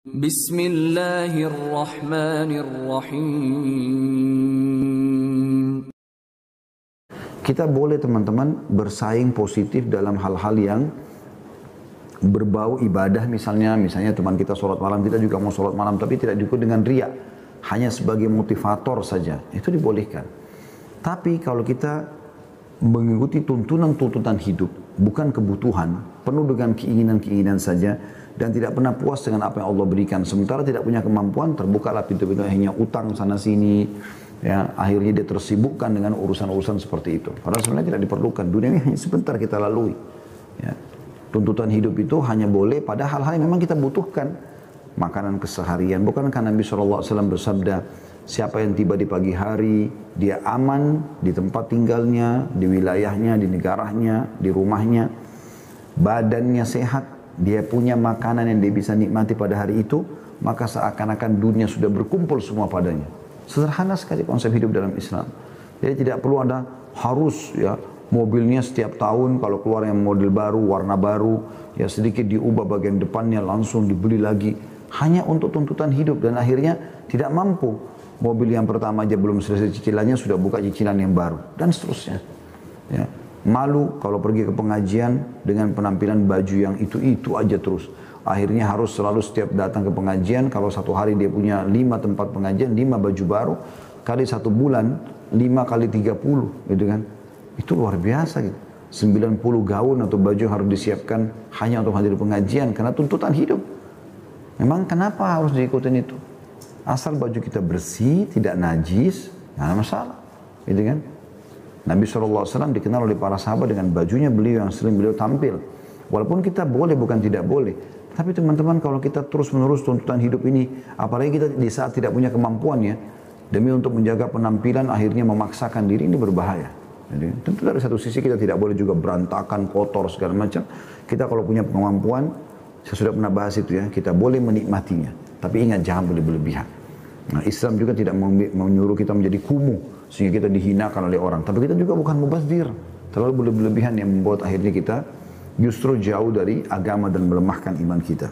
Bismillahirrahmanirrahim. Kita boleh teman-teman bersaing positif dalam hal-hal yang berbau ibadah misalnya teman kita sholat malam, kita juga mau sholat malam tapi tidak diikut dengan riya, hanya sebagai motivator saja, itu dibolehkan. Tapi kalau kita mengikuti tuntunan-tuntutan hidup, bukan kebutuhan, penuh dengan keinginan-keinginan saja, dan tidak pernah puas dengan apa yang Allah berikan, sementara tidak punya kemampuan, terbukalah pintu-pintu hanya utang sana sini, ya, akhirnya dia tersibukkan dengan urusan-urusan seperti itu. Padahal sebenarnya tidak diperlukan, dunia ini hanya sebentar kita lalui. Ya. Tuntutan hidup itu hanya boleh pada hal-hal yang memang kita butuhkan. Makanan keseharian, bukankah Nabi SAW bersabda, siapa yang tiba di pagi hari, dia aman di tempat tinggalnya, di wilayahnya, di negaranya, di rumahnya, badannya sehat, dia punya makanan yang dia bisa nikmati pada hari itu, maka seakan-akan dunia sudah berkumpul semua padanya. Sederhana sekali konsep hidup dalam Islam. Jadi tidak perlu ada harus ya mobilnya setiap tahun kalau keluar yang model baru, warna baru, ya sedikit diubah bagian depannya langsung dibeli lagi. Hanya untuk tuntutan hidup dan akhirnya tidak mampu. Mobil yang pertama aja belum selesai cicilannya sudah buka cicilan yang baru dan seterusnya. Ya. Malu kalau pergi ke pengajian dengan penampilan baju yang itu aja terus. Akhirnya harus selalu setiap datang ke pengajian, kalau satu hari dia punya 5 tempat pengajian, 5 baju baru, kali 1 bulan, 5 kali 30, gitu kan. Itu luar biasa gitu. 90 gaun atau baju harus disiapkan hanya untuk hadir pengajian, karena tuntutan hidup. Memang kenapa harus diikutin itu? Asal baju kita bersih, tidak najis, nggak ada masalah. Gitu kan. Nabi SAW dikenal oleh para sahabat dengan bajunya beliau yang sering beliau tampil. Walaupun kita boleh, bukan tidak boleh. Tapi teman-teman kalau kita terus menerus tuntutan hidup ini, apalagi kita di saat tidak punya kemampuannya, demi untuk menjaga penampilan akhirnya memaksakan diri, ini berbahaya. Jadi, tentu dari satu sisi kita tidak boleh juga berantakan, kotor, segala macam. Kita kalau punya kemampuan, saya sudah pernah bahas itu ya, kita boleh menikmatinya. Tapi ingat jangan berlebihan. Nah, Islam juga tidak menyuruh kita menjadi kumuh sehingga kita dihinakan oleh orang. Tapi kita juga bukan mubazir, terlalu berlebihan yang membuat akhirnya kita justru jauh dari agama dan melemahkan iman kita.